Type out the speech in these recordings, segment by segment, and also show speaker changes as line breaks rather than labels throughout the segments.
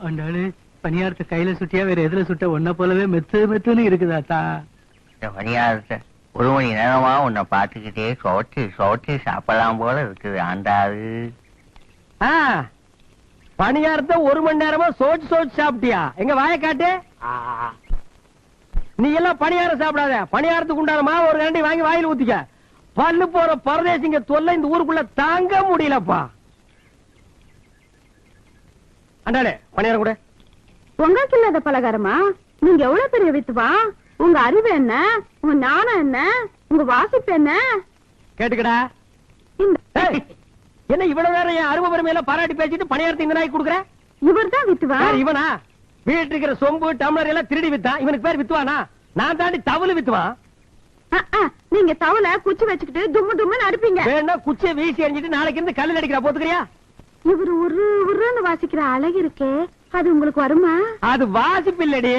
அண்டாளு பணியாரத்தை கையில சுட்டியா வேற எதுல சுட்ட ஒன்ன போலவே மெத்துன்னு இருக்குதாத்தா.
பணியாரத்தை ஒரு மணி நேரமா உன்னை பார்த்துக்கிட்டே சோட்டு சாப்பிடலாம் போல இருக்குது ஆண்டாளு.
பணியாரத்தை ஒரு மணி நேரமா சோச்சு சாப்பிட்டியா? எங்க வாய காட்டு. நீ எல்லாம் பணியாரம் சாப்பிடாத. பணியாரத்துக்கு உண்டான மாவு ஒரு கரண்டி வாங்கி வாயில ஊத்திக்க. பல்லு போற பரதேசிங்க தொல்லை இந்த ஊருக்குள்ள தாங்க முடியலப்பா. அண்டாளே பணியாரம் கூட.
உங்களுக்கு இல்லாத பலகாரமா? நீங்க எவ்வளவு பெரிய வித்துவா? உங்க அறிவு என்ன? உங்க ஞானம் என்ன? உங்க வாசிப்பு என்ன?
கேட்டுக்கடா. என்ன இவ்வளவு நேரம் என் அருமை பெருமையில பாராட்டி பேசிட்டு பணியாரத்தை இந்த நாய்க்கு கொடுக்குற?
இவர் தான் வித்துவா.
இவனா? வீட்டு இருக்கிற சொம்பு டம்ளர் எல்லாம் திருடி வித்தான். இவனுக்கு பேர் வித்துவானா? நான் தாண்டி தவளு வித்துவான்.
நீங்க தவளை குச்சி வச்சுக்கிட்டு தும்மு தும்முன்னு அடிப்பீங்க.
வேணா குச்சியை வீசி எறிஞ்சிட்டு நாளைக்கு இருந்து கல்லில் அடிக்கிறா போத்துக்கிறியா?
இவர் உருன்னு வாசிக்கிற அழகு இருக்கே, அது உங்களுக்கு வருமா?
அது வாசிப்பு இல்லடி,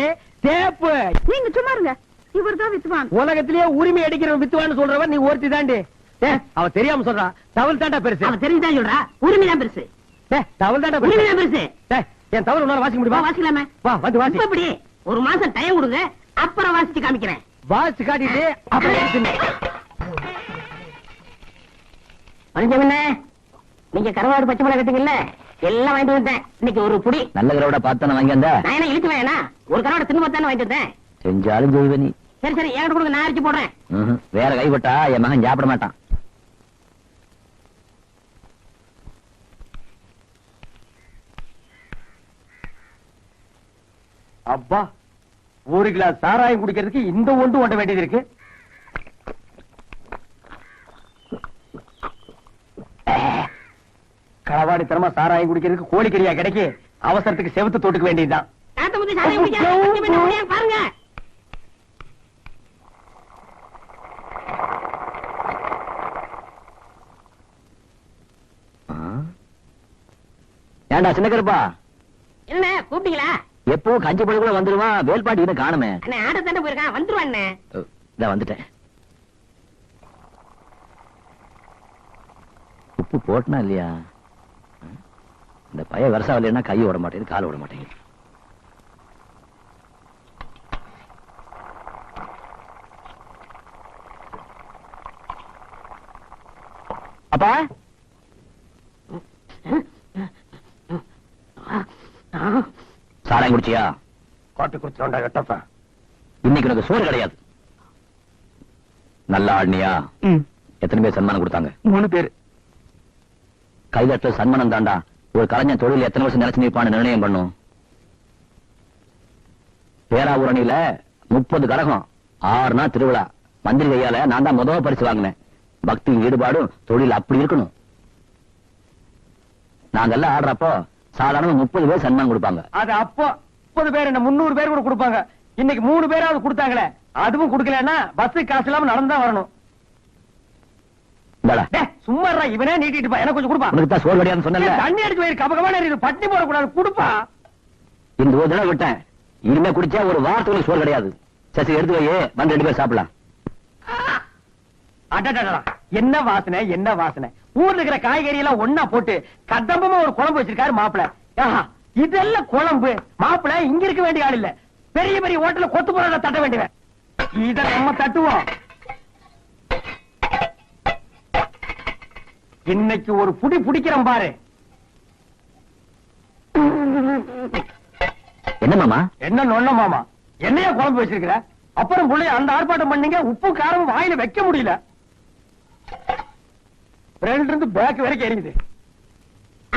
தேப்பு.
நீங்க சும்மா இருங்க. இவர் தான் வித்துவான்.
உலகத்திலேயே உரிமை அடிக்கிற வித்துவான்னு சொல்றவன் நீ ஒருத்தி தாண்டி. அவ தெரியாம சொல்றா. தவள் தாண்டா பெருசு.
அவ தெரிஞ்சுதான் சொல்றா. உரிமை தான் பெருசு.
தவள் தாண்டா
உரிமை தான் பெருசு.
என் தவள் உன்னால வாசிக்க முடியுமா?
வாசிக்கலாமே.
வா வந்து வாசி.
இப்படி ஒரு மாசம் டைம் கொடுங்க, அப்புறம் வாசிச்சு காமிக்கிறேன்.
வாசி காட்டிட்டு அப்புறம்
மனுஷன் நீங்க கருவாடு பச்சை மிளகா கட்டுங்கல்ல, எல்லாம் வாங்கிட்டு வந்தேன். இன்னைக்கு ஒரு புடி
நல்ல கரோட பார்த்தானே வாங்கி வந்த.
நான் என்ன இழுத்து வேணா, ஒரு கருவாடு தின்னு பார்த்தானே வாங்கிட்டு வந்தேன்.
செஞ்சாலும் செய்வ நீ.
சரி சரி என்கிட்ட கொடுங்க, நான் அரைச்சு போடுறேன்.
வேற கைப்பட்டா என் மகன் சாப்பிட மாட்டான்.
அப்பா, ஒரு கிளாஸ் சாராயம் குடிக்கிறதுக்கு இந்த ஒன்று ஓட்ட வேண்டியது இருக்கு. களவாடி தரமா சாராயம் குடிக்கிறதுக்கு கோழிக்கறியா கிடைக்கு. அவசரத்துக்கு செவத்து தொட்டுக்க வேண்டியதுதான்.
பாருங்க
ஏண்டா சின்ன கருப்பா,
என்ன கூப்பிட்டீங்களா?
எப்போ கஞ்சி பொழுது கூட வந்துருவான். வேல்பாட்டி இன்னும் காணுமே.
ஆட்ட தாண்ட போயிருக்கான், வந்துருவான்.
வந்துட்டேன். உப்பு போட்டனா இல்லையா? இந்த பைய வருஷம் இல்லைன்னா கை ஓட மாட்டேங்குது, கால் ஓட மாட்டேங்குது. அப்பா சாராயம் குடிச்சியா?
காட்டு குடிச்சோண்டா எட்டப்பா.
இன்னைக்கு உனக்கு சோறு கிடையாது. நல்லா ஆடினியா? எத்தனை பேர் சன்மானம் கொடுத்தாங்க?
3 பேர்.
கைதட்ட சன்மானம் தாண்டா ஒரு கலைஞன் தொழில் எத்தனை வருஷம் நினைச்சு நிற்பான்னு நிர்ணயம் பண்ணும். பேராவூரணியில 30 கரகம், 6 நாள் திருவிழா. மந்திரி கையால நான் தான் முதல் பரிசு வாங்கினேன். பக்தி ஈடுபாடும் தொழில் அப்படி இருக்கணும். நாங்கெல்லாம் ஆடுறப்போ சாதாரண 30 பேர் சன்மானம் கொடுப்பாங்க.
அது அப்போ 30 பேர் என்ன 300 பேர் கூட கொடுப்பாங்க. இன்னைக்கு 3 பேராவது கொடுத்தாங்களே, அதுவும் கொடுக்கலன்னா பஸ் காசு இல்லாம நடந்துதான் வரணும். சும்மா இவனே நீட்டிட்டு எனக்கு கொஞ்சம் கொடுப்பா.
உனக்கு தான் சோறு கிடையாதுன்னு சொன்னல.
தண்ணி அடிச்சு போய் கபகமான பட்டி போடக்கூடாது, கொடுப்பா.
இந்த ஒரு தடவை விட்டேன், இனிமே குடிச்சா ஒரு வாரத்துக்கு சோறு கிடையாது. சரி எடுத்து வை, வந்து 2 பேர் சாப்பிடலாம்.
என்ன வாசனை என்ன வாசனை. ஊர்ல இருக்கிற காய்கறி எல்லாம் ஒன்னா போட்டு கதம்பமா ஒரு குழம்பு வச்சிருக்காரு மாப்பிள. இதெல்லாம் குழம்பு. மாப்பிள இங்க இருக்க வேண்டிய ஆள் இல்ல, பெரிய பெரிய ஹோட்டல்ல கொத்து போறத தட்ட வேண்டியவன். இத நம்ம தட்டுவோம். இன்னைக்கு ஒரு புடி புடிக்கிறோம் பாரு.
என்ன மாமா?
என்ன நொன்ன மாமா, என்னையா குழம்பு வச்சிருக்கிற? அப்புறம் புள்ளைய அந்த ஆர்ப்பாட்டம் பண்ணீங்க, உப்பு காரம் வாயில வைக்க முடியல. ஃப்ரண்ட்ல இருந்து பேக் வரைக்கும் எரியுது.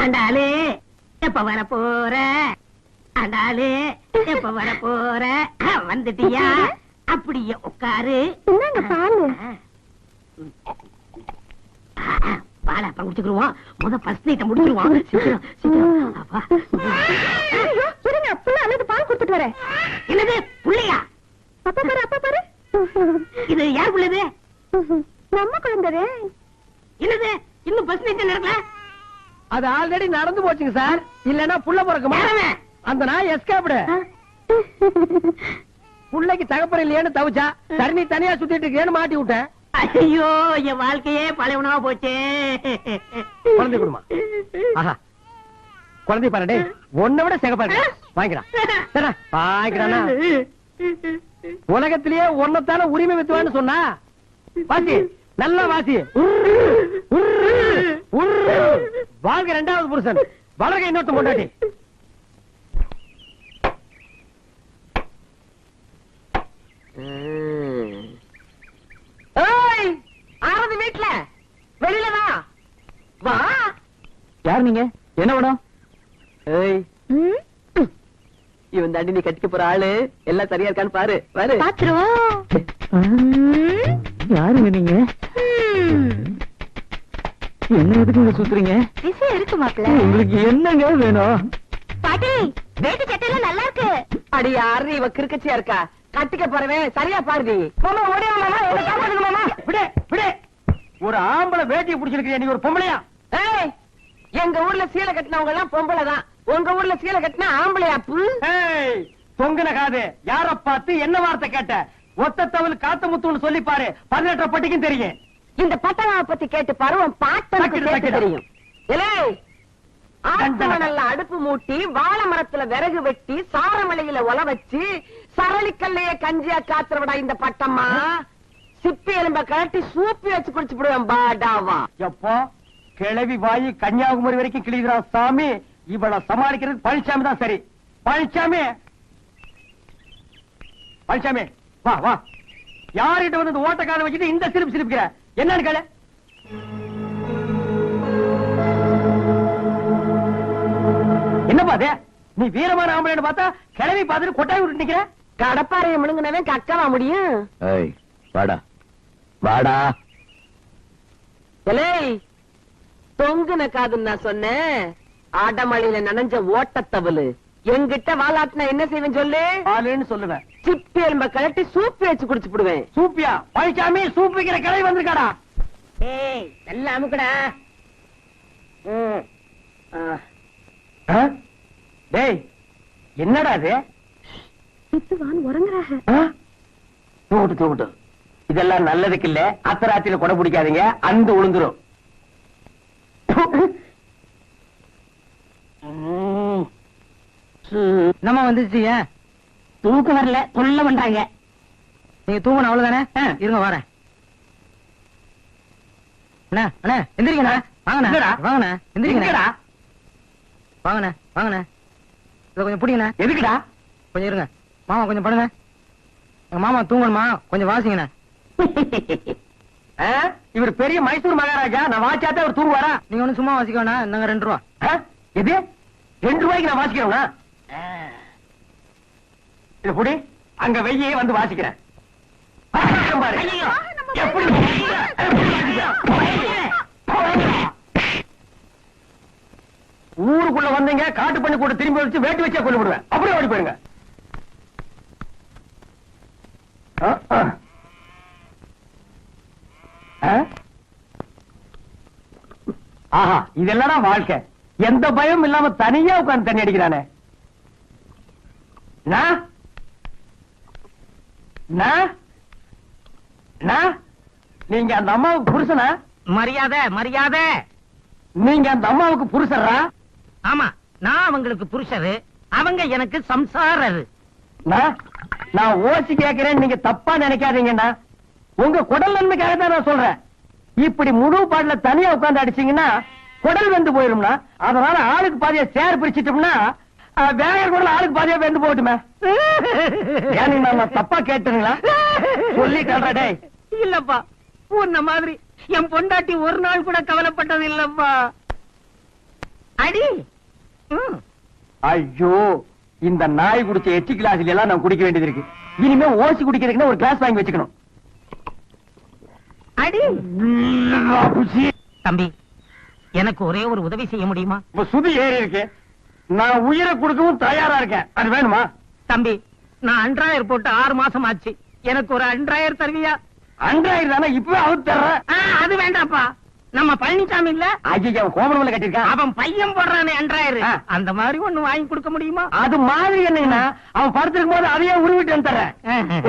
ஆண்டாளே எப்ப வர போற? ஆண்டாளே எப்ப வர போற? வந்துட்டியா? அப்படியே உட்காரு.
என்னங்க பாலு?
பாலை அப்புறம் குடிச்சுக்குருவோம். முத ஃபர்ஸ்ட் நைட்ட முடிச்சிருவோம். சீக்கிரம் சீக்கிரம். அப்பா
இருங்க, புள்ள அழுது பால் கொடுத்துட்டு வரேன்.
என்னது புள்ளையா?
அப்பா பாரு, அப்பா பாரு.
இது யார் புள்ளது?
நம்ம குழந்தை.
என்னது இன்னும் ஃபர்ஸ்ட் நைட் நடக்கல?
அது ஆல்ரெடி நடந்து போச்சுங்க சார். இல்லன்னா புள்ள பிறக்குமா? அந்த நாய் எஸ்கேப்டு. புள்ளைக்கு தகப்பன் இல்லையேன்னு தவிச்சா, தண்ணி தனியா சுத்திட்டு இருக்கேன்னு மாட்டி விட்டேன்.
ஐயோ என் வாழ்க்கையே பழையவனா போச்சே.
குழந்தை குடுமா. குழந்தை பாருடே ஒன்ன விட சிகப்பாரு வாங்கிக்கிறான் வாங்கிக்கிறானா உலகத்திலேயே ஒன்னத்தான உரிமை வித்துவான்னு சொன்னா வாசி நல்ல வாசி வாழ்க 2வது புருஷன் வளர்க இன்னொருத்த கொண்டாடி
ஆறது வீட்டுல வெளியில வா
யார் நீங்க என்ன வேணும்
இவன் தாண்டி நீ கட்டிக்க போற ஆளு எல்லாம் சரியா இருக்கான்னு பாரு பாரு
யாருங்க நீங்க என்ன எதுக்கு இங்க சுத்துறீங்க
இருக்கு மாப்பிள்ள
உங்களுக்கு என்னங்க வேணும்
பாட்டி வேட்டு சட்டையில நல்லா இருக்கு
அடி யாரு இவ கிறுக்கச்சியா இருக்கா கட்டிக்க போறவன் சரியா பாருடி மாமா ஓடியா மாமா என்ன காப்பாத்துங்க மாமா
விடு விடு ஒரு ஆம்பளை வேட்டியை பிடிச்சிருக்கிறியா நீ ஒரு பொம்பளையா
ஏய் எங்க ஊர்ல சீலை கட்டினவங்க எல்லாம் பொம்பளை தான் உங்க ஊர்ல சீலை கட்டினா ஆம்பளையாப்பு
தொங்குன காது யார பார்த்து என்ன வார்த்தை கேட்ட ஒத்த தவள் காத்த முத்துன்னு சொல்லி பாரு 18 பட்டிக்கும் தெரியும்
இந்த பட்டனாவை பத்தி கேட்டு பாரு உன் பாட்டனுக்கு கேட்டு தெரியும் ஆத்தமணல்ல அடுப்பு மூட்டி வாழை மரத்துல விறகு வெட்டி சாரமலையில ஒல வச்சு சரளிக்கல்லைய கஞ்சியா காத்துறவிடா இந்த பட்டம்மா சிப்பி எலும்ப கழட்டி சூப்பி வச்சு குடிச்சு விடுவேன் பாடாவா
எப்போ கிளவி வாயி கன்னியாகுமரி வரைக்கும் கிளிகிறா சாமி இவள சமாளிக்கிறது பழனிசாமி தான் சரி பழனிசாமி பழனிசாமி வா வா யார்கிட்ட வந்து ஓட்ட கால வச்சுட்டு இந்த சிரிப்பு சிரிப்புக்கிற என்னன்னு கேளு என்னப்பா அது நீ வீரமான ஆம்பளைன்னு பார்த்தா கிளவி பார்த்துட்டு கொட்டாய் விட்டு நிக்கிற
கடப்பாறையை முழுங்கினவன் கக்கவா முடியும்
வாடா வாடா
தொங்குன காதுன்னு நான் சொன்னேன் ஆடமழையில நனைஞ்ச ஓட்டத்தவளு என்கிட்ட வாலாட்டினா என்ன செய்வேன் சொல்லு
பாலுன்னு சொல்லுவேன்
சிப்பி எலும்ப கழட்டி சூப்பி வச்சு குடிச்சு விடுவேன்
சூப்பியா பழனிசாமி சூப் வைக்கிற கிளவி வந்திருக்காடா
நல்லா அமுக்கடா
டேய் என்னடா இது
வித்துவான் உறங்குறாங்க
தூட்டு தூட்டு இதெல்லாம் நல்லதுக்கு இல்ல அத்தராத்திரில கொடை பிடிக்காதீங்க அந்த உளுந்துரும்
நம்ம வந்துச்சு
தூக்கம் வரல சொல்ல பண்றாங்க
நீங்க தூங்கணும் அவ்வளவுதானே இருங்க வரேன் அண்ணா அண்ணா எந்திரிங்கண்ணா வாங்கண்ணா வாங்கண்ணா எந்திரிங்கடா வாங்கண்ணா வாங்கண்ணா இதை கொஞ்சம் பிடிங்கண்ணா
எதுக்குடா
கொஞ்சம் இருங்க மாமா கொஞ்சம் படுங்க எங்க மாமா தூங்கணுமா கொஞ்சம் வாசிங்கண்ணா
இவர் பெரிய மைசூர் மகாராஜா நான் வாச்சாத்தே அவர் தூங்குவாரா
நீங்க ஒண்ணு சும்மா வாசிக்க வேணா நாங்க 2 ரூபா
எது 2 ரூபாய்க்கு நான் வாசிக்கிறேன்னா இது புடி அங்க வெய்யே வந்து வாசிக்கிறேன் பாரு. எப்படி ஊருக்குள்ள வந்தீங்க காட்டு பண்ணி கூட திரும்பி வச்சு வேட்டி வச்சா கொண்டு விடுவேன் அப்படியே ஓடி போயிருங்க ஆஹா இதெல்லாம் வாழ்க்கை எந்த பயம் இல்லாம தனியா உட்கார்ந்து தண்ணி அடிக்கிறானே நீங்க அந்த அம்மாவுக்கு புருஷனா
மரியாதை மரியாதை
நீங்க அந்த அம்மாவுக்கு புருஷரா
ஆமா நான் அவங்களுக்கு புருஷரு அவங்க எனக்கு சம்சாரரு
நான் ஓசி கேட்கிறேன் நீங்க தப்பா நினைக்காதீங்கண்ணா உங்க குடல் நன்மைக்காக தான் நான் சொல்றேன் இப்படி முழு பாட்டுல தனியா உட்கார்ந்து அடிச்சீங்கன்னா குடல் வெந்து போயிரும்னா அதனால ஆளுக்கு பாதியா சேர் பிரிச்சிட்டோம்னா வேற குடல் ஆளுக்கு பாதியா வெந்து போட்டுமே நான் தப்பா கேட்டுங்களா சொல்லி கல்றடே
இல்லப்பா உன்ன மாதிரி என் பொண்டாட்டி ஒரு நாள் கூட கவலைப்பட்டது இல்லப்பா அடி
ஐயோ இந்த நாய் குடிச்ச எச்சி கிளாஸ்ல எல்லாம் நான் குடிக்க வேண்டியது இருக்கு இனிமே ஓசி குடிக்கிறதுக்குன்னு ஒரு கிளாஸ் வாங்கி வச்சுக்கணும்
அடி தம்பி எனக்கு ஒரே ஒரு உதவி செய்ய முடியுமா
இப்ப சுதி ஏறி இருக்கு நான் உயிரை கொடுக்கவும் தயாரா இருக்கேன் அது வேணுமா
தம்பி நான் அன்றாயர் போட்டு 6 மாசம் ஆச்சு எனக்கு ஒரு அன்றாயர் தருவியா
அன்றாயிரம் தானே இப்பவே அவுத்து தர்றேன்
அது வேண்டாப்பா நம்ம பழனிசாமி இல்ல
ஐயா கோமணம் கட்டிருக்கான்
அவன் பையன் போடுறானே அன்றாயர் அந்த மாதிரி ஒண்ணு வாங்கி கொடுக்க முடியுமா
அது மாதிரி என்னங்கன்னா அவன் படுத்திருக்கும் போது அதையே உருவிட்டு வந்து தர்றேன்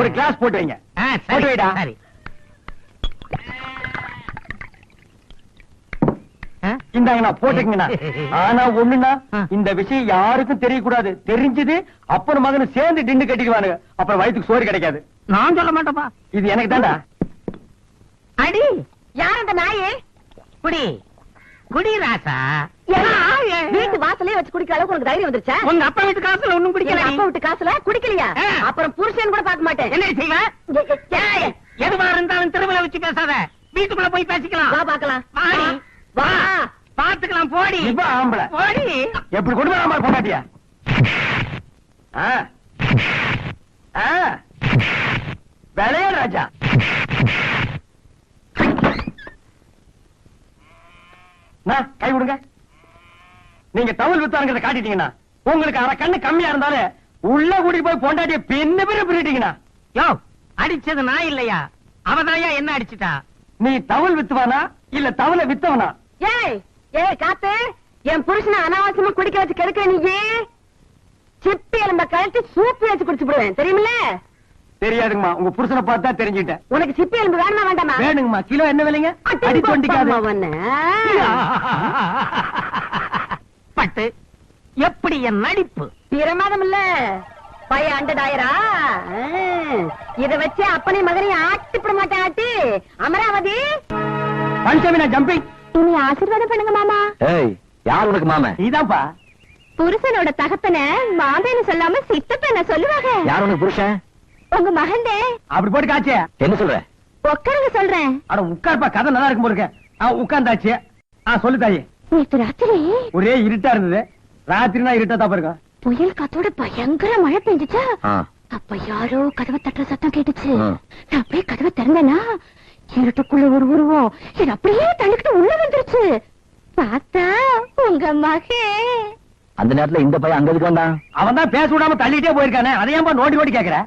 ஒரு கிளாஸ் போட்டு வைங்க போட்டு வைடா
சரி
இந்தாங்கண்ணா போட்டுக்கங்கண்ணா. ஆனா ஒண்ணுண்ணா, இந்த விஷயம் யாருக்கும் தெரியக்கூடாது. தெரிஞ்சது அப்பன் மகனு சேர்ந்து டிண்டு கட்டிக்குவானுங்க. அப்புறம் வயிற்றுக்கு சோறு கிடைக்காது.
நான் சொல்ல மாட்டேப்பா.
இது எனக்கு தான்டா.
அடி யார் அந்த நாயே?
குடி குடி ராசா.
வீட்டு வாசலே வச்சு குடிக்கிற அளவுக்கு உனக்கு தைரியம் வந்துருச்சா?
உங்க அப்பா வீட்டு காசுல ஒண்ணும் குடிக்கல.
அப்பா வீட்டு காசுல குடிக்கலையா? அப்புறம் புருஷன் கூட பார்க்க மாட்டேன்.
என்ன செய்வ? எதுவா இருந்தாலும் திருவிழா வச்சு பேசாத. வீட்டுக்குள்ள போய் பேசிக்கலாம்.
வா பாக்கலாம்.
வாடி.
வா
பாத்துக்கலாம். போடி.
இப்ப ஆம்பளை
போடி.
எப்படி கொண்டு போறாம போட்டாட்டியா? விளையாடு ராஜா. கை விடுங்க. நீங்க தவள் வித்தாருங்கிறத காட்டிட்டீங்கன்னா உங்களுக்கு அரை கண்ணு கம்மியா இருந்தாலும் உள்ள கூடி போய் பொண்டாட்டிய பெண்ணு பேரு பிரிட்டீங்கன்னா.
யோ, அடிச்சது நான் இல்லையா? அவதாயா என்ன அடிச்சுட்டா?
நீ தவள் வித்துவானா இல்ல தவளை வித்தவனா?
ஏய் ஏய் காத்து, என் புருஷனை அனாவசியமா குடிக்க வச்சு கெடுக்க நீ. சிப்பி எலும்ப கழட்டி சூப்பி வச்சு குடிச்சு போடுவேன், தெரியுமில்ல?
தெரியாதுங்கம்மா, உங்க புருஷனை பார்த்தா தெரிஞ்சுட்டேன்.
உனக்கு சிப்பி எலும்பு வேணுமா வேண்டாமா?
வேணுங்கம்மா. கிலோ என்ன விலைங்க? அடி தொண்டிக்காது.
பட்டு எப்படி என் நடிப்பு?
பிரமாதம் இல்ல பைய அண்டடாயிரா. இத வச்சு அப்பனை மகனையும் ஆட்டிப்பட மாட்டேன். ஆட்டி அமராவதி
பஞ்சமி நான் ஜம்பிங்.
இனி ஆசீர்வாதம் பண்ணுங்க மாமா.
ஏய், யார் உனக்கு மாமன்?
நீதான்ப்பா.
புருஷனோட தகப்பன மாமேன்னு சொல்லாம சித்தப்பன சொல்லுவாங்க.
யார் உனக்கு புருஷன்?
உங்க மகன்தே.
அப்படி போட்டு காச்சே.
என்ன சொல்ற?
உட்காருங்க சொல்றேன்.
அட உட்கார்ப்பா, கதை நல்லா இருக்கும் போல இருக்கு. உட்கார்ந்தாச்சு. சொல்லு தாயி.
நேத்து ராத்திரி
ஒரே இருட்டா இருந்தது. ராத்திரினா இருட்டா தான் இருக்கும்.
புயல் காத்தோட பயங்கர மழை பெஞ்சுச்சா. அப்ப யாரோ கதவை தட்டுற சத்தம் கேட்டுச்சு. நான் அப்படியே கதவை திறந்தேனா இருட்டுக்குள்ள ஒரு உருவம் என்ன அப்படியே தள்ளிக்கிட்டு உள்ள வந்துருச்சு. பார்த்தா உங்க மகன்.
அந்த நேரத்துல இந்த பையன் அங்க எதுக்கு வந்தான்?
அவன் தான் பேச விடாம தள்ளிட்டே போயிருக்கானே, அதையாம்பா நோண்டி நோண்டி கேக்குற?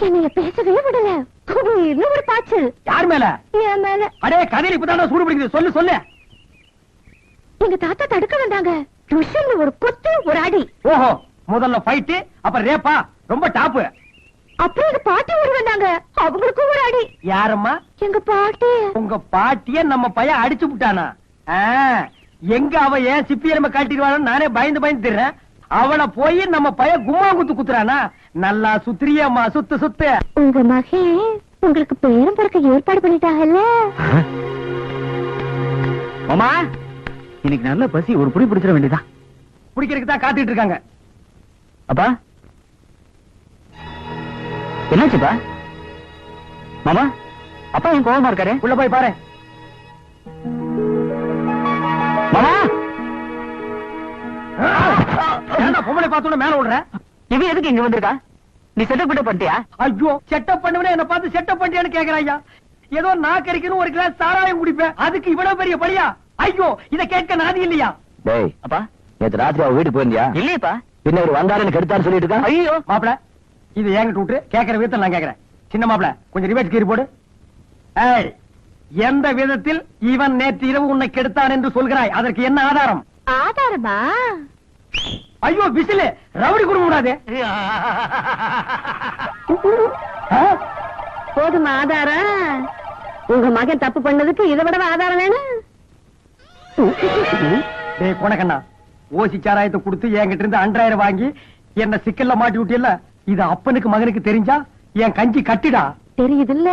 என்னைய பேசவே விடல. இன்னும் ஒரு பாய்ச்சல்.
யார் மேல?
என் மேல.
அடே கதையில இப்பதான் சூடு பிடிக்குது. சொல்லு சொல்லு.
எங்க தாத்தா தடுக்க வந்தாங்க. ருஷன்ல ஒரு கொத்து ஒரு அடி.
ஓஹோ, முதல்ல ஃபைட், அப்புறம் ரேப்பா? ரொம்ப டாப்பு.
அப்புறம் எங்க பாட்டி ஊர் வந்தாங்க. அவங்களுக்கும் ஒரு அடி.
யாரம்மா?
எங்க பாட்டி.
உங்க பாட்டிய நம்ம பையன் அடிச்சு விட்டானா? எங்க அவ ஏன் சிப்பி எலும்ப காட்டிடுவான்னு நானே பயந்து பயந்து திர்றேன். அவனை போய் நம்ம பையன் கும்மா குத்து குத்துறானா? நல்லா சுத்திரியம்மா, சுத்து சுத்து.
உங்க மகன் உங்களுக்கு பேரம் பிறக்க ஏற்பாடு பண்ணிட்டாங்கல்ல?
மாமா, இன்னைக்கு நல்ல பசி, ஒரு புடி பிடிச்சிட வேண்டியதா?
பிடிக்கிறதுக்கு தான் காத்துட்டு இருக்காங்க.
அப்பா என்னாச்சுப்பா? மாமா, அப்பா என் கோவமா இருக்காரு.
உள்ள போய் பாரு.
மாமா,
ஏன்டா பொம்பளை பார்த்தோன்னு மேல விடுற?
இவன் எதுக்கு இங்க வந்திருக்கா? நீ செட்டப் கிட்ட பண்ணிட்டியா?
ஐயோ, செட்டப் பண்ணுவனே என்ன பார்த்து செட்டப் பண்ணியான்னு கேக்குறாயா? ஏதோ நான் கறிக்கணும் ஒரு கிளாஸ் சாராயம் குடிப்பேன், அதுக்கு இவ்வளவு பெரிய பலியா? ஐயோ, இத கேட்க நாதி இல்லையா?
டேய் அப்பா, நேத்து ராத்திரி அவ வீட்டுக்கு போயிருந்தியா? இல்லையப்பா. பின்ன ஒரு வந்தாருன்னு கெடுத்தாரு சொல்லிட்டு இருக்கா.
ஐயோ மாப்பிள, இது என்கிட்ட விட்டு கேட்கிற விதத்தில் நான் கேட்கிறேன். சின்ன மாப்பிள, கொஞ்சம் ரிவேட் கீறி போடு. ஏய், எந்த விதத்தில் இவன் நேற்று இரவு உன்னை கெடுத்தான் என்று சொல்கிறாய்? அதற்கு என்ன ஆதாரம்?
ஆதாரமா?
ஐயோ விசிலு, ரவுடி குடும்ப கூடாது.
போதுமா ஆதாரம்? உங்க மகன் தப்பு பண்ணதுக்கு இதை விட ஆதாரம் வேணும்?
டேய் கொணக்கண்ணா, ஓசி சாராயத்தை கொடுத்து என்கிட்ட இருந்து 2000 வாங்கி என்ன சிக்கல்ல மாட்டி விட்டியல்ல, இது அப்பனுக்கு மகனுக்கு தெரிஞ்சா என் கஞ்சி கட்டிடா.
தெரியுதுல்ல,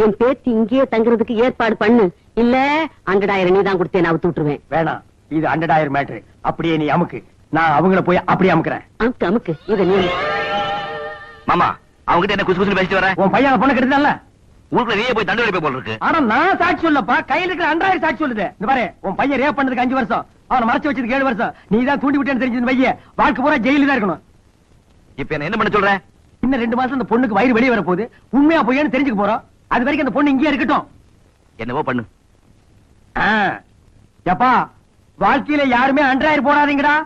என் பேத்தி இங்கேயே தங்குறதுக்கு ஏற்பாடு பண்ணு. இல்ல 100,000 நீ தான் கொடுத்தேன், நான் விட்டுருவேன்.
வேணாம், இது 100,000 மேட்ரு. அப்படியே நீ அமுக்கு, நான் அவங்கள போய் அப்படியே அமுக்குறேன்.
அமுக்கு அமுக்கு, இத நீ.
மாமா, அவங்கிட்ட என்ன குசு குசு பேசிட்டு வர?
உன் பையன் பொண்ணு கெடுத்தான்ல,
ஊருக்குள்ள நீயே போய் தண்டனை போல் இருக்கு.
ஆனா நான் சாட்சி சொல்லப்பா, கையில இருக்கிற 100,000 சாட்சி சொல்லுது. இந்த பாரு, உன் பையன் ரேப் பண்ணதுக்கு 5 வருஷம், அவனை மறைச்சு வச்சதுக்கு 7 வருஷம். நீ தான் தூண்டி விட்டேன்னு தெரிஞ்சது வைய, வாழ்க்கை பூரா ஜெயில தான் இருக்கணும்.
இப்ப என்ன பண்ண சொல்ற?
இன்னும் 2 மாசம் அந்த பொண்ணுக்கு வயிறு வெளியே வர போகுது. உண்மையா பொய்யான்னு தெரிஞ்சுக்க போறோம். அது வரைக்கும் அந்த பொண்ணு இங்கேயே இருக்கட்டும்.
என்னவோ பண்ணு.
எப்பா, வாழ்க்கையில யாருமே 100,000 போடாதீங்கடா.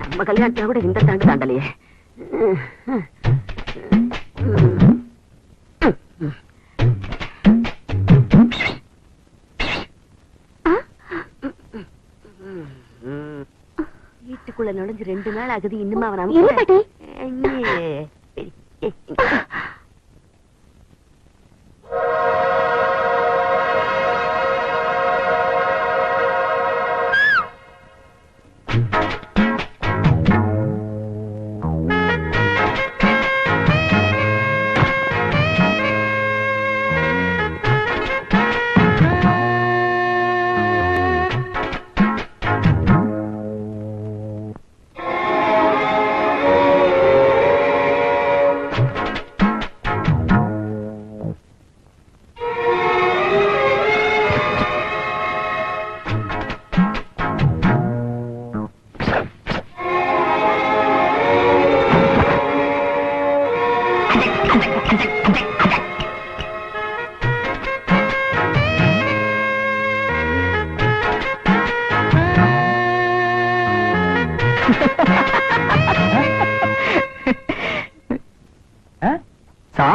நம்ம கல்யாணத்துல கூட இந்த தாண்டு தாண்டலையே. வீட்டுக்குள்ள நுழைஞ்சு 2 நாள் ஆகுது, இன்னுமா அவன்
இருப்பாட்டி.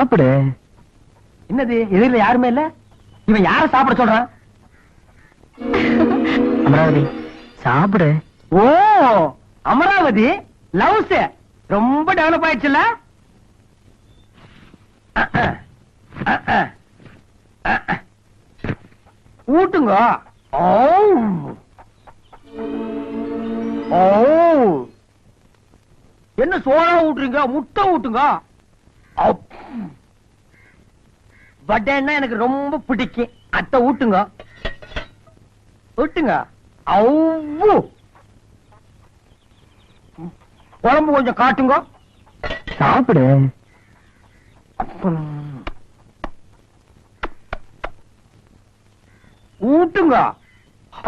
சாப்பிடு.
என்னது எதிரில யாருமே இல்ல? இவன் யார சாப்பிட சொல்றான்?
அமராவதி சாப்பிடு.
ஓ அமராவதி லவ்ஸ் ரொம்ப டெவலப் ஆயிடுச்சுல்ல? ஊட்டுங்க. ஓ ஓ என்ன சோளா ஊட்டுறீங்க? முட்டை ஊட்டுங்க. வடைன்னா எனக்கு ரொம்ப பிடிக்கும். அத்தை ஊட்டுங்க ஊட்டுங்க. அவ்வு குழம்பு கொஞ்சம் காட்டுங்க.
சாப்பிடு.
ஊட்டுங்க.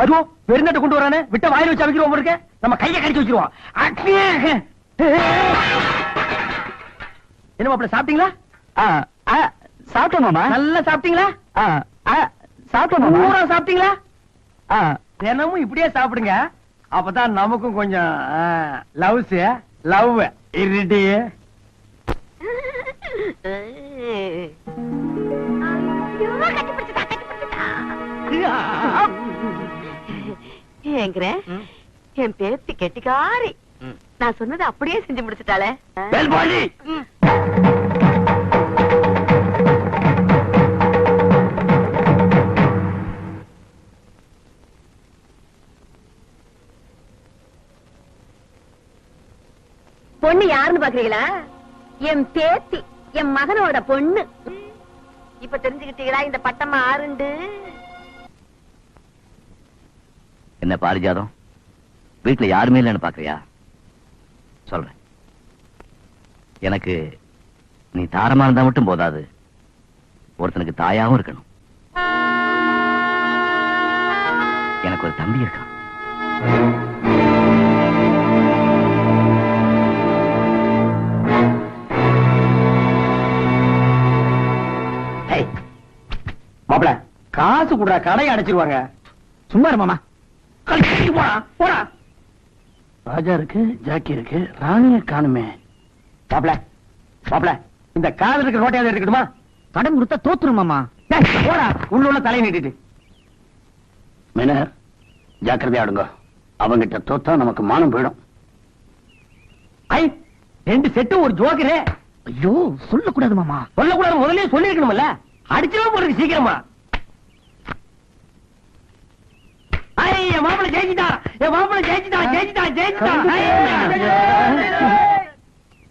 அதோ பெருந்தட்டை கொண்டு வரானே, விட்ட வாயில வச்சு அமைக்கிறோம் இருக்க. நம்ம கையை கடிச்சு வச்சிருவோம். என்ன மாப்பிள்ள சாப்பிட்டீங்களா?
சாப்பிட்டோம் மாமா.
நல்லா சாப்பிட்டீங்களா?
சாப்பிட்டோம் மாமா.
பூரா சாப்பிட்டீங்களா? தினமும் இப்படியே சாப்பிடுங்க. அப்பதான் நமக்கும் கொஞ்சம் லவ்ஸ் லவ் இருடி.
ஏங்கிற என் பேத்தி கெட்டிக்காரி. நான் சொன்னதை அப்படியே செஞ்சு முடிச்சுட்டாளே. பொண்ணு யாருன்னு பாக்குறீங்களா? என் பேத்தி, என் மகனோட பொண்ணு. இப்ப தெரிஞ்சுக்கிட்டீங்களா இந்த பட்டம்மா ஆறுண்டு?
என்ன பாரிஜாதம், வீட்டுல யாருமே இல்லைன்னு பாக்குறியா? சொல்றேன். எனக்கு நீ தாரமா இருந்தா மட்டும் போதாது, ஒருத்தனுக்கு தாயாவும் இருக்கணும். எனக்கு ஒரு தம்பி இருக்கான்.
மாப்பிள காசு கூட கடையை அடைச்சிருவாங்க.
சும்மா இரு மாமா.
போடா.
ராஜா இருக்கு, ஜாக்கி இருக்கு, ராணிய காணுமே.
மாப்பிள மாப்பிள இந்த காதல் இருக்கிற ரோட்டையாவது எடுக்கணுமா?
கடன் கொடுத்தா தோத்துரும் மாமா.
போடா உள்ள தலையை நீட்டிட்டு.
மேனர் ஜாக்கிரதையா ஆடுங்க. அவங்கிட்ட தோத்தா நமக்கு மானம் போயிடும்.
ஐ 2 செட்டு ஒரு ஜோக்கரே.
ஐயோ சொல்லக்கூடாது மாமா.
சொல்லக்கூடாது, முதல்ல சொல்லிருக்கணும்ல. அடிச்சிடும் போறதுக்கு சீக்கிரமா. என் மாப்பிள ஜெயிச்சிட்டா, என் மாப்பிள ஜெயிச்சிட்டா, ஜெயிச்சிட்டா, ஜெயிச்சிட்டா.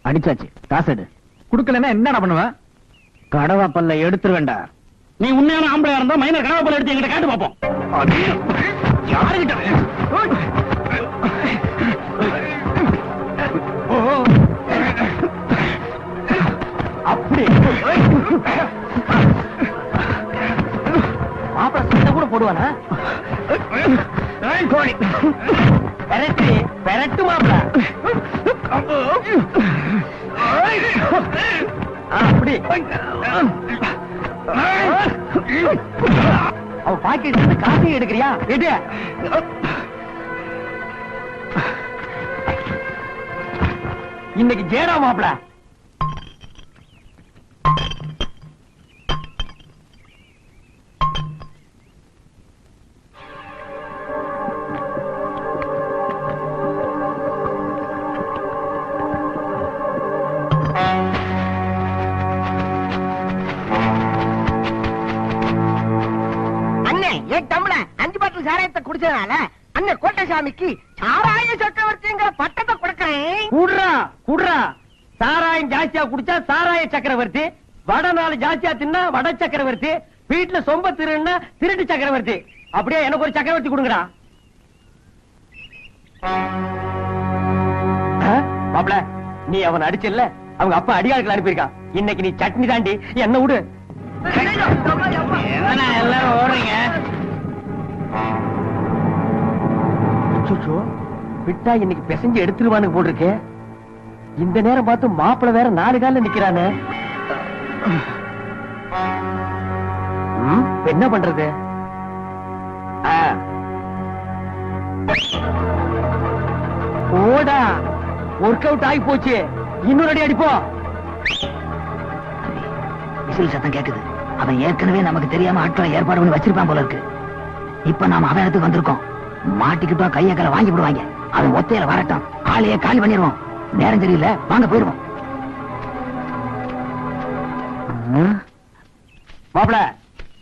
அடிச்சாச்சு, காசு எடு. குடுக்கலன்னா என்னடா பண்ணுவேன்? கடவாப்பல்ல எடுத்துருவேண்டா.
நீ உண்மையான ஆம்பளையா இருந்தா மைனர் கனவாப்பல் எடுத்து எங்கிட்ட காட்டு பாப்போம்.
யாருகிட்ட? அப்படி மாப்பிள சண்டை கூட போடுவானா? பெரட்டு மாப்பிள. அப்படி அவ பாக்கெட் காசையும் எடுக்கிறியா? எடு. இன்னைக்கு ஜேடா மாப்பிள. சாராயத்தை குடிச்சதுனால அண்ணன் கோட்டைசாமிக்கு சாராய சக்கரவர்த்திங்கிற பட்டத்தை கொடுக்கிறேன். குடுறா குடுறா. சாராயம் ஜாஸ்தியா குடிச்சா சாராய சக்கரவர்த்தி, வடை 4 ஜாஸ்தியா தின்னா வட சக்கரவர்த்தி, வீட்டுல சொம்ப திருன்னா திருட்டு சக்கரவர்த்தி. அப்படியே எனக்கு ஒரு சக்கரவர்த்தி கொடுங்கடா. மாப்ள நீ அவன் அடிச்சல்ல, அவங்க அப்பா அடியாட்கள் அனுப்பியிருக்கான். இன்னைக்கு நீ சட்னி தாண்டி என்ன விடு. எல்லாரும் ஓடுறீங்க. விட்டா இன்னைக்கு பிசைஞ்சு எடுத்துருவானு போட்டிருக்கே. இந்த நேரம் பார்த்து மாப்பிள வேற 4 கால நிக்கிறானே. என்ன பண்றது? ஓடா ஒர்க் அவுட் ஆகி போச்சு. இன்னொரு அடி அடிப்போம்.
வசூல் சத்தம் கேக்குது. அவன் ஏற்கனவே நமக்கு தெரியாம ஆட்களை ஏற்பாடு பண்ணி வச்சிருப்பான் போல இருக்கு. இப்ப நாம அவன் இடத்துக்கு வந்திருக்கோம். மாட்டிக்கிட்டோம், கைய கால வாங்கி விடுவாங்க. அவன் ஒத்தையில வரட்டும், ஆளையே காலி பண்ணிடுவோம். நேரம் தெரியல, வாங்க போயிருவோம்.
மாப்பிள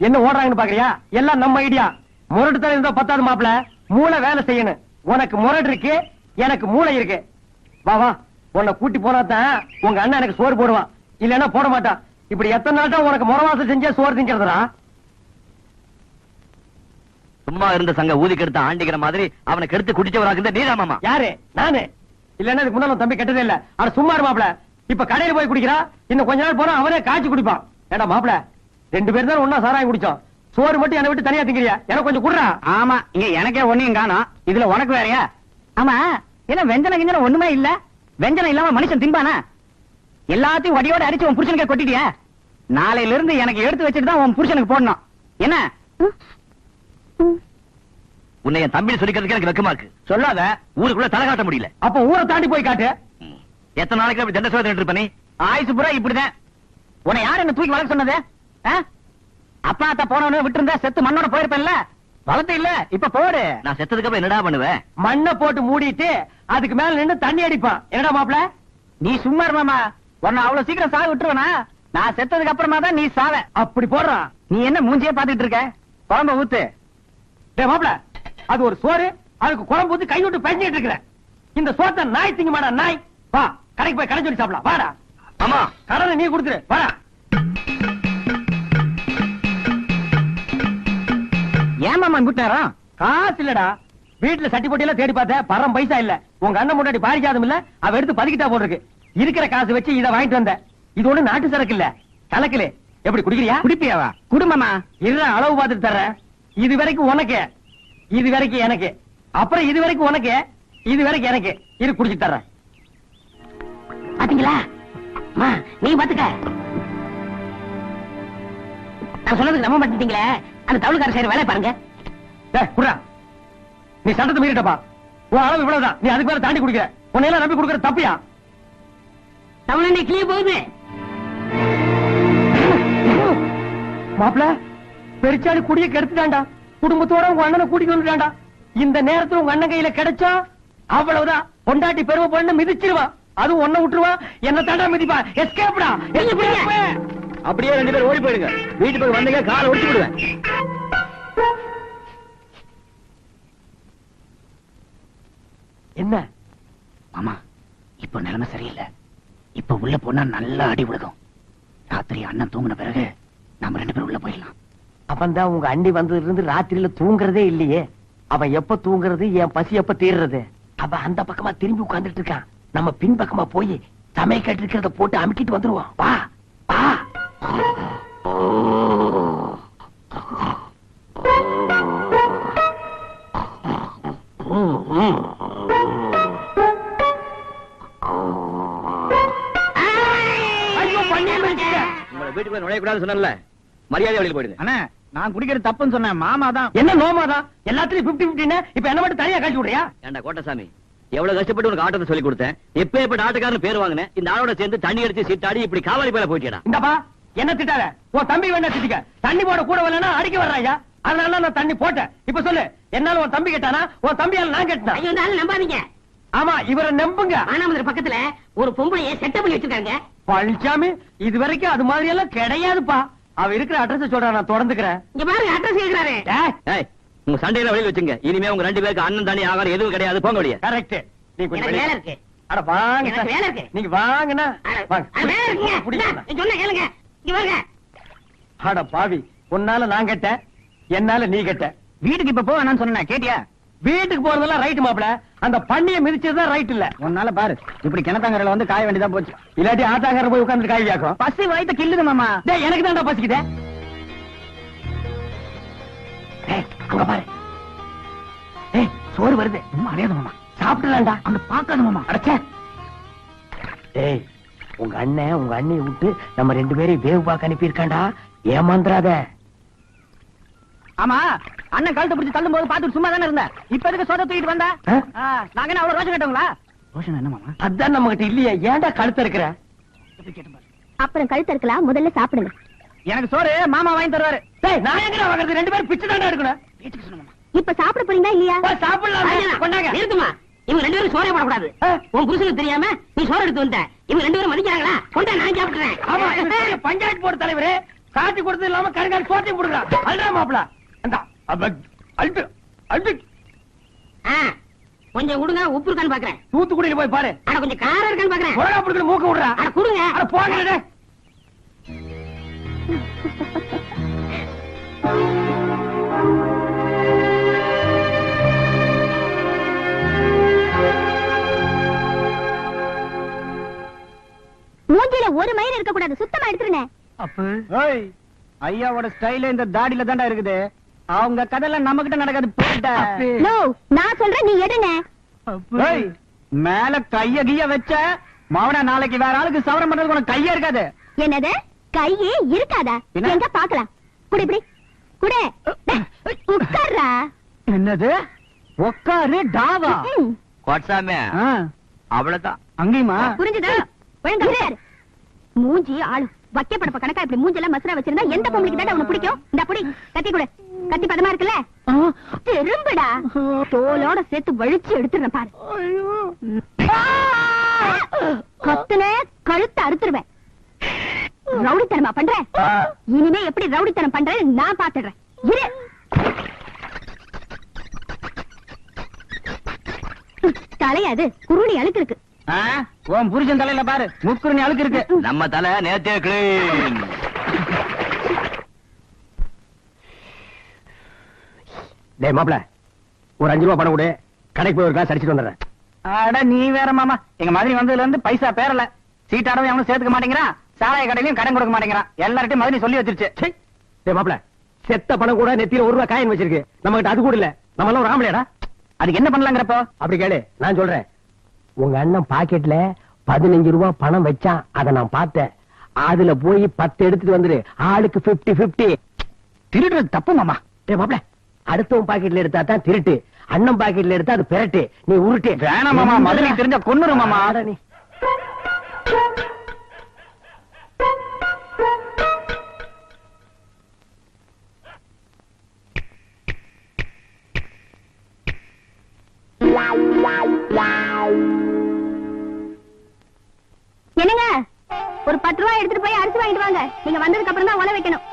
என்ன ஓடுறாங்கன்னு பாக்குறியா? எல்லாம் நம்ம ஐடியா. முரட்டு தலை இருந்தா பத்தாது மாப்பிள, மூளை வேலை செய்யணும். உனக்கு முரட்டு இருக்கு, எனக்கு மூளை இருக்கு. வா வா, உன்னை கூட்டி போனாதான் உங்க அண்ணன் எனக்கு சோறு போடுவான், இல்லன்னா போட மாட்டான். இப்படி எத்தனை நாள் தான் உனக்கு முறவாசம் செஞ்சா சோறு திங்கிறதுடா?
சும்மா இருந்த சங்க ஊதி கெடுத்த ஆண்டிக்கிற மாதிரி அவனை கெடுத்து குடிச்சவராக நீதான் மாமா.
யாரு? நானு. இல்லன்னா இதுக்கு முன்னால தம்பி கெட்டதே இல்ல. ஆனா சும்மா இரு மாப்பிள. இப்ப கடையில போய் குடிக்கிறா, இன்னும் கொஞ்ச நாள் போனா அவனே காய்ச்சி குடிப்பான். ஏடா மாப்பிள, 2 பேரும் தான் ஒன்னா சாராயம் குடிச்சோம். சோறு மட்டும் என்னை விட்டு தனியா திங்கிறியா? எனக்கு கொஞ்சம் குடுறா.
ஆமா, இங்க எனக்கே ஒண்ணையும் காணோம், இதுல உனக்கு வேறயா? ஆமா, என்ன வெஞ்சனம் கிஞ்சனம் ஒண்ணுமே இல்ல? வெஞ்சனம் இல்லாம மனுஷன் திம்பானா? எல்லாத்தையும் வடியோட அடிச்சு உன் புருஷனுக்கு கொட்டிட்டியா? நாளையில இருந்து எனக்கு எடுத்து வச்சுட்டு தான் உன் புருஷனுக்கு போடணும். என்ன
உன்னை என் தம்பி சொல்லிக்கிறதுக்கு எனக்கு வெக்கமா இருக்கு. சொல்லாத, ஊருக்குள்ள தலை காட்ட முடியல.
அப்ப ஊரை தாண்டி போய் காட்டு.
எத்தனை நாளைக்கு அப்படி தண்ட சோதனை இருப்ப நீ?
ஆயுசு பூரா இப்படிதான். உன்னை யார் என்ன தூக்கி வளர்க்க சொன்னது? அப்பா அத்தா போனவனு விட்டு இருந்தா செத்து மண்ணோட போயிருப்பேன்ல. வளர்த்து இல்ல, இப்ப போடு.
நான் செத்ததுக்கு அப்புறம் என்னடா பண்ணுவேன்?
மண்ணை போட்டு மூடிட்டு அதுக்கு மேல நின்னு தண்ணி அடிப்பான். என்னடா மாப்பிள?
நீ சும்மா இருமாமா, உன்னை அவ்வளவு சீக்கிரம் சாக விட்டுருவனா? நான் செத்ததுக்கு அப்புறமா தான் நீ சாவ.
அப்படி போடுறான்.
நீ என்ன மூஞ்சியே பாத்துட்டு இருக்க? குழம்ப ஊத்து.
டேய் மாப்பிள, அது ஒரு சோறு, அதுக்கு குழம்பு ஊத்தி கை விட்டு பெஞ்சிட்டு இருக்கிற. இந்த சோத்தை நாய் திங்க மாடா நாய். வா, கடைக்கு போய் கடை சொல்லி சாப்பிடலாம். வாடா.
ஆமா,
கடனை நீ கொடுத்துரு. வாடா.
ஏன் மாமா விட்டுறான்?
காசு இல்லடா. வீட்டுல சட்டி போட்டி எல்லாம் தேடி பார்த்த, பரம் பைசா இல்ல. உங்க அண்ணன் முன்னாடி பாரிக்காதும் இல்ல, அவ எடுத்து பதுக்கிட்டா போட்டிருக்கு. இருக்கிற காசு வச்சு இதை வாங்கிட்டு வந்த. இது ஒண்ணு நாட்டு சரக்கு இல்ல, கலக்கல. எப்படி குடிக்கிறியா?
குடிப்பியாவா? குடும்பமா
இல்ல, அளவு பார்த்துட்டு தர்றேன். இது வரைக்கும் உனக்கு, இது வரைக்கும் எனக்கு, அப்புறம் இது வரைக்கும் உனக்கு, இது வரைக்கும் எனக்கு. இது குடிச்சு தர்றேன்.
பாத்தீங்களா? நீ பாத்துக்க. நான் சொன்னதுக்கு நம்ப மாட்டீங்களே. அந்த தவுளுக்கார செய்யற வேலை பாருங்க.
டேய் குடுறா. நீ சட்டத்தை மீறிட்டப்பா. உன் அளவு இவ்வளவுதான், நீ அதுக்கு மேல தாண்டி குடிக்கிற. உன்னை எல்லாம் நம்பி குடுக்கிற தப்பியா?
தமிழ் கிளிய போகுது.
மாப்பிள, பெருச்சாடி குடிய கெடுத்துட்டான்டா. குடும்பத்தோட உங்க அண்ணனை கூட்டிட்டு வந்துட்டான்டா. இந்த நேரத்துல உங்க அண்ணன் கையில கிடைச்சா அவ்வளவுதான். பொண்டாட்டி பெருமை பொண்ணு மிதிச்சிருவான். அது ஒன்ன விட்டுருவான், என்ன தாண்டா மிதிப்பா. எஸ்கேப்டா.
அப்படியே 2 பேரும் ஓடி போயிடுங்க. வீட்டு போய் வந்தீங்க காலை ஒடிச்சு விடுவேன்.
என்ன
மாமா, இப்ப நிலைமை சரியில்லை. இப்ப உள்ள போனா நல்லா அடி விழுகும். ராத்திரி அண்ணன் தூங்கின பிறகு நாம 2 பேரும் உள்ள போயிடலாம்.
அவன்தான் உங்க அண்டி வந்ததுல இருந்து ராத்திரியில தூங்குறதே இல்லையே. அவன் எப்ப தூங்குறது, என் பசி எப்ப தீர்றது? அவன் அந்த பக்கமா திரும்பி உட்கார்ந்துட்டு இருக்கான். நம்ம பின் பக்கமா போய் சமையல் இருக்கிறத போட்டு அமுக்கிட்டு வந்துருவான். வா வா. ஐயோ, பண்ணியே முடிச்சிட்ட.
உங்களை வீட்டுக்குள்ள நுழையக்கூடாது சொன்னல, மரியாதை வெளியில் போயிடுங்க.
அண்ணா, நான் குடிக்கிறது தப்புன்னு சொன்னேன். மாமா தான்.
என்ன நோமாதான்? எல்லாத்துலயும் 50-50. இப்ப என்ன மட்டும் தனியா கழிச்சு விடுறியா?
ஏண்டா கோட்டசாமி, எவ்வளவு கஷ்டப்பட்டு உனக்கு ஆட்டத்தை சொல்லி கொடுத்தேன். எப்ப எப்ப ஆட்டக்காரன் பேர் வாங்கினேன். இந்த ஆளோட சேர்ந்து தண்ணி அடிச்சு சீட்டாடி இப்படி காவாலி பேல போயிட்டா.
இந்தப்பா, என்ன திட்டாத. உன் தம்பி வேணா திட்டிக்க. தண்ணி போட கூட வரலன்னா அடிக்க வர்றாயா? அதனால நான் தண்ணி போட்டேன். இப்ப சொல்லு, என்னால உன் தம்பி கேட்டானா, உன் தம்பியால நான் கேட்டேன்.
ஐயோ, நானும் நம்பாதீங்க.
ஆமா, இவரை நம்புங்க.
ஆனாமதுரை பக்கத்துல ஒரு பொம்பளைய செட்டப் பண்ணி வச்சிருக்காங்க.
பழனிசாமி, இது வரைக்கும் அது மாதிரி எல்லாம் கிடையாதுப்பா. அவ இருக்கிற அட்ரஸ் சொல்றா, நான் தொடர்ந்துக்கிறேன்.
இங்க பாருங்க, அட்ரஸ் கேக்குறாரு.
ஏய், உங்க சண்டையில வெளியில வச்சுங்க. இனிமே உங்க 2 பேருக்கு அண்ணன் தண்ணி ஆகாரம் எதுவும் கிடையாது. போங்க வெளியே.
கரெக்ட். நீ கொஞ்சம்
எனக்கு வேலை
வெளியே.
இருக்கு.
அட வாங்க.
எனக்கு வேலை இருக்கு.
நீங்க வாங்கண்ணா.
வேலை இருக்குங்க. சொன்ன கேளுங்க. இங்க பாருங்க.
அட பாவி, உன்னால நான் கேட்டேன், என்னால நீ கேட்ட.
வீட்டுக்கு இப்ப போ வேணாம்னு சொன்னேன், கேட்டியா?
வீட்டுக்கு போறதெல்லாம் ரைட் மாப்பிள. அந்த பண்ணியை மிதிச்சதுதான் ரைட் இல்ல.
உன்னால பாரு, இப்படி கிணத்தாங்கரையில வந்து காய வேண்டியதான் போச்சு.
இல்லாட்டி ஆத்தாங்கர போய் உட்கார்ந்து காய் வியாக்கும்.
பசி வயித்த கில்லுது மாமா.
டேய், எனக்கு தான்டா பசிக்குதே. டேய், அங்க பாரு. டேய், சோறு வருது.
அறியாத மாமா.
சாப்பிடலாம்டா.
அங்க பாக்காத மாமா.
அடச்சே. டேய், உங்க அண்ணன் உங்க அண்ணியை விட்டு நம்ம 2 பேரையும் வேவு பார்க்க அனுப்பி இருக்காண்டா. ஏமாந்துறாத.
ஆமா, அண்ணன் கழுத்தை பிடிச்சு தள்ளும் போது பாத்துட்டு சும்மா தானே இருந்த. இப்ப எதுக்கு சோத தூக்கிட்டு வந்தா? நாங்க என்ன அவ்வளவு ரோஷம் கேட்டோங்களா? ரோஷன் என்ன மாமா?
அதான் நம்ம கிட்ட இல்லையே, ஏன்டா கழுத்த இருக்கிற?
அப்புறம் கழுத்து இருக்கலாம், முதல்ல சாப்பிடுங்க.
எனக்கு சோறு மாமா வாங்கி தருவாரு.
டேய் நான் எங்கடா வாங்குறது? ரெண்டு பேரும் பிச்சை தானே எடுக்கணும்.
வீட்டுக்கு சொன்ன மாமா.
இப்ப சாப்பிட போறீங்களா இல்லையா?
போய் சாப்பிடலாம். கொண்டாங்க.
இருக்குமா இவங்க ரெண்டு பேரும் சோறே போடக்கூடாது. உன் புருஷனுக்கு தெரியாம நீ சோறு எடுத்து வந்த. இவங்க ரெண்டு பேரும் மதிக்கிறாங்களா? கொண்டா நான் சாப்பிடுறேன்.
ஆமா இது பெரிய பஞ்சாயத்து போர்டு தலைவரே காட்டி கொடுத்தது இல்லாம கருங்கால் சோத்தையும் போடுறான். அல்றா மாப்பிள அந்த அல்ட்டு அல்ட்டு
கொஞ்சம் கொடுங்க, உப்பு இருக்கான்னு பாக்குறேன்.
தூத்துக்குடியில போய் பாரு.
ஆனா கொஞ்சம் காரம் இருக்கான்னு பாக்குறேன்.
முருகா புடுக்கு மூக்க விடுறா.
அட கொடுங்க.
அட போங்கடே.
மூஞ்சில ஒரு மயிர் இருக்க கூடாது, சுத்தமா எடுத்துருனே.
ஏய், ஐயாவோட ஸ்டைல் இந்த தாடியில தான்டா இருக்குது. அவங்க கதையில நம்ம கிட்ட நடக்காது. போடா.
நோ, நான் சொல்றேன், நீ எடுனே.
ஏய், மேல கைய கிய வச்ச மாவனா நாளைக்கு வேற ஆளுக்கு சவரம் பண்றதுக்கு உனக்கு கையே இருக்காது.
என்னது கையே இருக்காதா?
என்ன?
எங்க பாக்கலாம். குடு இப்படி குடு. உட்கார்றா.
என்னது உக்காரு டாவா?
ம்,
கோட்சாமி அவ்வளவுதான்.
அங்கேயுமா?
புரிஞ்சுதா? ஒழுங்கா உட்காரு. மூஞ்சி ஆளு வக்கப்படப்ப கணக்கா இப்படி மூஞ்செல்லாம் மசரா வச்சிருந்தா எந்த பொம்பளைக்கு தான் உனக்கு பிடிக்கும்? இந்த புடி கத்தி கொடு. கத்தி பதமா இருக்குல்ல, திரும்புடா. தோலோட சேர்த்து வழிச்சு எடுத்துறேன் பாரு. கத்துன கழுத்தை அறுத்துருவேன். ரவுடித்தனமா பண்ற? இனிமே எப்படி ரவுடித்தனம் பண்றேன்னு நான் பாத்துடுறேன். இரு. தலையாது குருணி அழுக்கு இருக்கு.
உன் புருஷன் தலையில பாரு முக்குறுனி அழுக்கு இருக்கு.
நம்ம தலை நேத்தே கிளீன்.
டேய் மாப்பிள ஒரு 5 ரூபாய் பணம் கொடு, கடைக்கு போய் ஒரு கிளாஸ் அடிச்சிட்டு வந்துடுறேன்.
அட நீ வேற மாமா, எங்க மாதிரி வந்ததுல இருந்து பைசா பேரல. சீட்டாடவும் அவனும் சேர்த்துக்க மாட்டேங்கிறான், சாராய கடையிலயும் கடன் கொடுக்க மாட்டேங்கிறான். எல்லார்ட்டையும் மாதிரி சொல்லி வச்சிருச்சு.
சீ. டேய் மாப்பிள செத்த பணம் கூட நெத்தியில 1 ரூபாய் காயின் வச்சிருக்கு. நம்ம கிட்ட அது கூட இல்ல. நம்ம எல்லாம் ஒரு ஆம்பளையாடா.
அதுக்கு என்ன பண்ணலாங்கிறப்போ?
அப்படி கேளு, நான் சொல்றேன். உங்க அண்ணன் பாக்கெட்ல 15 ரூபாய் பணம் வச்சான், அதை நான் பார்த்தேன். அதுல போய் 10 எடுத்துட்டு வந்துரு. ஆளுக்கு 50-50.
திருடுறது தப்பு மாமா.
டேய் மாப்பிள அடுத்தவன் பாக்கெட்ல எடுத்தா தான் திருட்டு, அண்ணன் பாக்கெட்ல எடுத்தா அது பிரட்டு. நீ உருட்டு.
வேணாம் மாமா, மதுரை தெரிஞ்ச கொன்னுரு மாமா.
ஆட நீ.
என்னங்க, ஒரு 10 ரூபாய் எடுத்துட்டு போய் அரிசி வாங்கிட்டு வாங்க. நீங்க வந்ததுக்கு அப்புறம் தான் உல வைக்கணும்.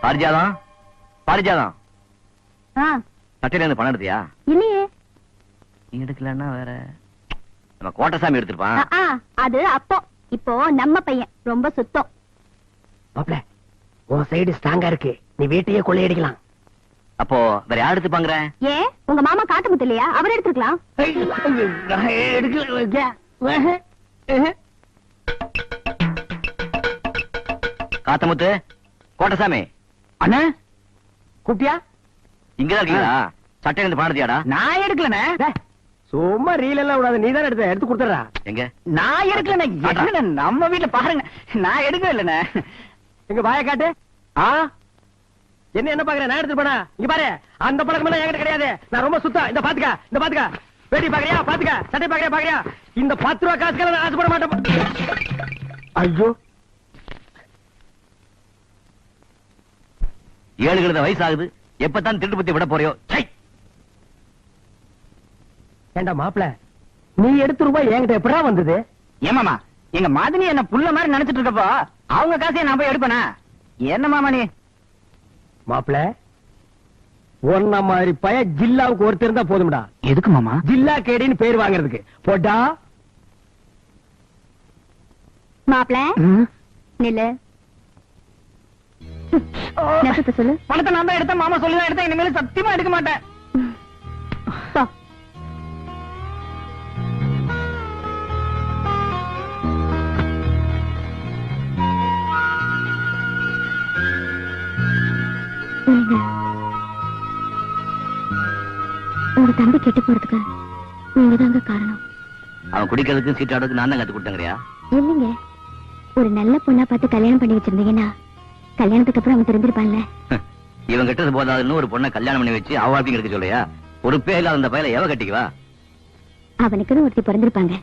பாரிஜாதம் பாரிஜாதம்
ஆ,
சட்டையில இருந்து பணம் எடுத்தியா?
இல்லையே.
நீ எடுக்கலன்னா வேற நம்ம கோட்டசாமி எடுத்திருப்பான்.
அது அப்போ. இப்போ நம்ம பையன் ரொம்ப சுத்தம்.
மாப்பிள உன் சைடு ஸ்ட்ராங்கா இருக்கு, நீ வீட்டையே கொள்ளையடிக்கலாம்.
அப்போ வேற யார் எடுத்துப்பாங்க?
ஏன் உங்க மாமா காட்டு முத்து இல்லையா? அவர் எடுத்துக்கலாம்.
காத்தமுத்து, கோட்டசாமி
அண்ணா
கூப்பிட்டியா?
இங்கதான் இருக்கீங்களா? சட்டையில இருந்து பணம் எடுத்தியாடா?
நான் எடுக்கலண்ணே.
சும்மா ரீல் எல்லாம் விடாத, நீ தானே எடுத்து கொடுத்துறா.
எங்க?
நான் எடுக்கலண்ணே. என்னண்ணே, நம்ம வீட்டுல பாருங்க, நான் எடுக்கவே இல்லண்ணே.
எங்க வாய காட்டு. என்ன பாக்குற? நான் எடுத்து போனா இங்க பாரு. அந்த பழக்கம் எல்லாம் என்கிட்ட கிடையாது. நான் ரொம்ப சுத்தம். இந்த பாத்துக்க வேட்டி பாக்குறியா? பாத்துக்க சட்டை பாக்குறியா? இந்த 10 ரூபாய் காசுக்கெல்லாம் நான் ஆசைப்பட மாட்டேன். ஐயோ,
7 வயசு ஆகுது, எப்பதான் திருட்டு பத்தி விட போறியோ?
ஏண்டா மாப்பிள, நீ எடுத்த ரூபாய் என்கிட்ட எப்படா வந்தது?
ஏமாமா, எங்க மாதிரி என்ன புள்ள மாதிரி நினைச்சிட்டு இருக்கப்போ அவங்க காசையை நான் போய் எடுப்பேனா? என்ன மாமா நீ?
மாப்பிள ஒன்ன மாதிரி பய ஜில்லாவுக்கு ஒருத்தர் இருந்தா போதும்டா.
எதுக்கு மாமா?
ஜில்லா கேடின்னு பேர் வாங்குறதுக்கு. போட்டா
மாப்பிள நில்லு. நெசத்தை சொல்லு.
பணத்தை நான் தான் எடுத்தேன், மாமா சொல்லிதான் எடுத்தேன். இனிமேல் சத்தியமா எடுக்க மாட்டேன்.
போ. உங்க தம்பி கெட்டு போறதுக்கு நீங்க தாங்க காரணம்.
அவன் குடிக்கிறதுக்கு சீட்டாடுறதுக்கு நான் தான் கத்து கொடுத்தேங்கறியா?
இல்லைங்க, ஒரு நல்ல பொண்ணா பார்த்து கல்யாணம் பண்ணி வச்சிருந்தீங்கன்னா கல்யாணத்துக்கு அப்புறம் அவன் தெரிஞ்சிருப்பான்ல.
இவன் கிட்டது போதாதுன்னு ஒரு பொண்ணை கல்யாணம் பண்ணி வச்சு அவாழ்த்தி எடுக்க சொல்லையா? பொறுப்பே இல்லாத அந்த பையல எவ கட்டிக்குவா?
அவனுக்குன்னு ஒருத்தி பிறந்திருப்பாங்க.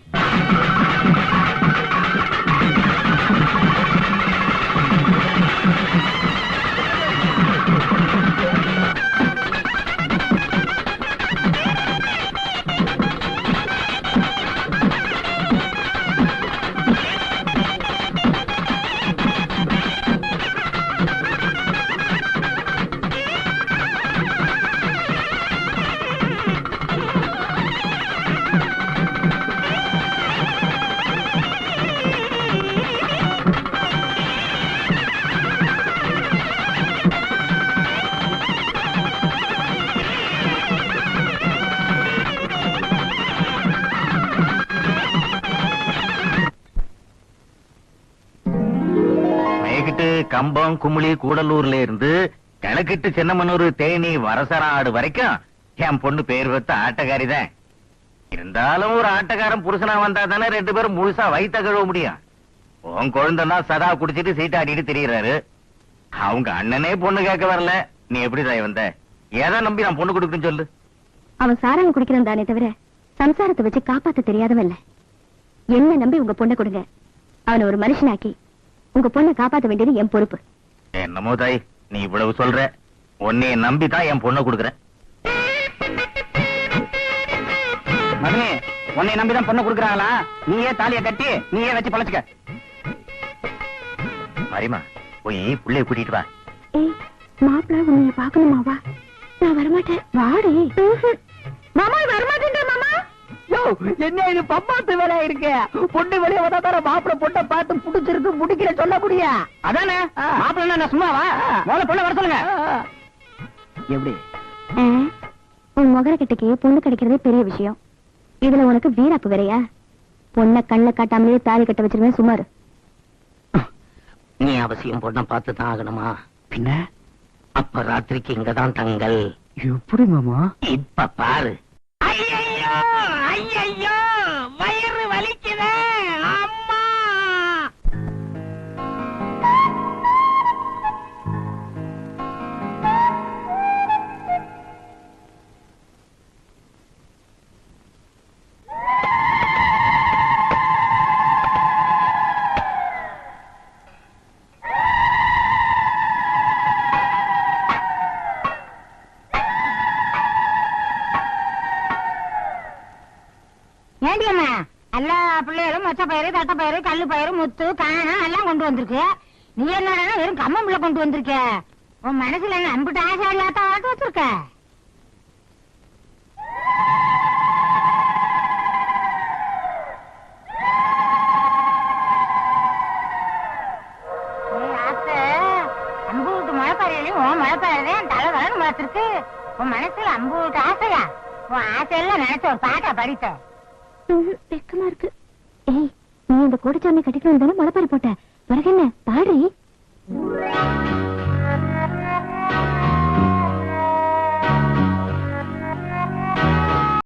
கம்பம், குமுளி, கூடலூர்ல இருந்து கணக்கிட்டு சின்னமனூர், தேனி, வரசராடு வரைக்கும் என் பொண்ணு பேர் வைத்த ஆட்டக்காரிதான். இருந்தாலும் ஒரு ஆட்டக்காரன் புருஷனா வந்தா தானே 2 பேரும் முழுசா வயித்த கழுவ முடியும். உன் குழந்தைன்னா சதா குடிச்சிட்டு சீட்டாடிட்டு திரியறாரு. அவங்க அண்ணனே பொண்ணு கேட்க வரல, நீ எப்படி தாய் வந்த? ஏதோ நம்பி நான் பொண்ணு கொடுக்குன்னு சொல்லு.
அவன் சாராயம் குடிக்கிறான் தானே தவிர சம்சாரத்தை வச்சு காப்பாத்த தெரியாதவல்ல. என்ன நம்பி உங்க பொண்ணை கொடுங்க. அவனை ஒரு மனுஷனாக்கி உங்க பொண்ணை காப்பாத்த வேண்டியது என் பொறுப்பு.
என்னமோ தாய், நீ இவ்வளவு சொல்ற. உன்னைய நம்பிதான் என் பொண்ணை கொடுக்குறேன்.
மகனே, உன்னை நம்பிதான் பொண்ணை கொடுக்குறாங்களா? நீயே தாலியை கட்டி நீயே வச்சு பழச்சுக்க.
மரிமா, போய் புள்ளைய கூட்டிட்டு வா.
ஏய், மாப்பிள்ள உன்னை பாக்கணுமாவா? நான் வரமாட்டேன். வாடி. மாமா வரமாட்டேன். மாமா
என்ன இது பம்பாத்து வேலை இருக்கு? பொண்ணு வெளியே வந்தா தானே மாப்பிள்ள பொண்ணை பார்த்து புடிச்சிருக்கு முடிக்கிற சொல்ல முடியா?
அதானே மாப்பிள்ள நான் சும்மாவா? முதல்ல பொண்ணை வர சொல்லுங்க.
எப்படி
உன் முகர கிட்டக்கு பொண்ணு கிடைக்கிறதே பெரிய விஷயம். இதுல உனக்கு வீராப்பு வேறையா? பொண்ணை கண்ணை காட்டாமலே தாலி கட்ட வச்சிருவேன். சுமார்
நீ அவசியம் பொண்ணை பார்த்து தான் ஆகணுமா?
பின்ன
அப்ப ராத்திரிக்கு இங்கதான் தங்கல்.
எப்படி மாமா?
இப்ப பாரு.
ஐயோ வயிறு வலிக்குதே அம்மா.
ஏண்டியம்மா, எல்லா பிள்ளைகளும் மொச்ச பயிறு, தட்டை பயிறு, கல்லு பயிறு, முத்து, காணம் எல்லாம் கொண்டு வந்திருக்கு. நீ என்ன வெறும் கம்மம்பிள்ள கொண்டு வந்திருக்க? உன் மனசுல என்ன அம்பிட்டு ஆசை இல்லாத ஆட்டு வச்சிருக்க? அம்பூட்டு மழைப்பறையிலையும் உன் மழைப்பறையிலையும் தலை வளர்ந்து வளர்த்துருக்கு. உன் மனசுல அம்பூட்டு ஆசையா? உன் ஆசையெல்லாம் நினைச்ச ஒரு பாட்டா படித்த வெக்கமா இருக்கு. ஏய், நீ இந்த கோடிச்சாமி கட்டிட்டு வந்தாலும் முளைப்பாரி போட்ட பிறகு என்ன பாடுறி?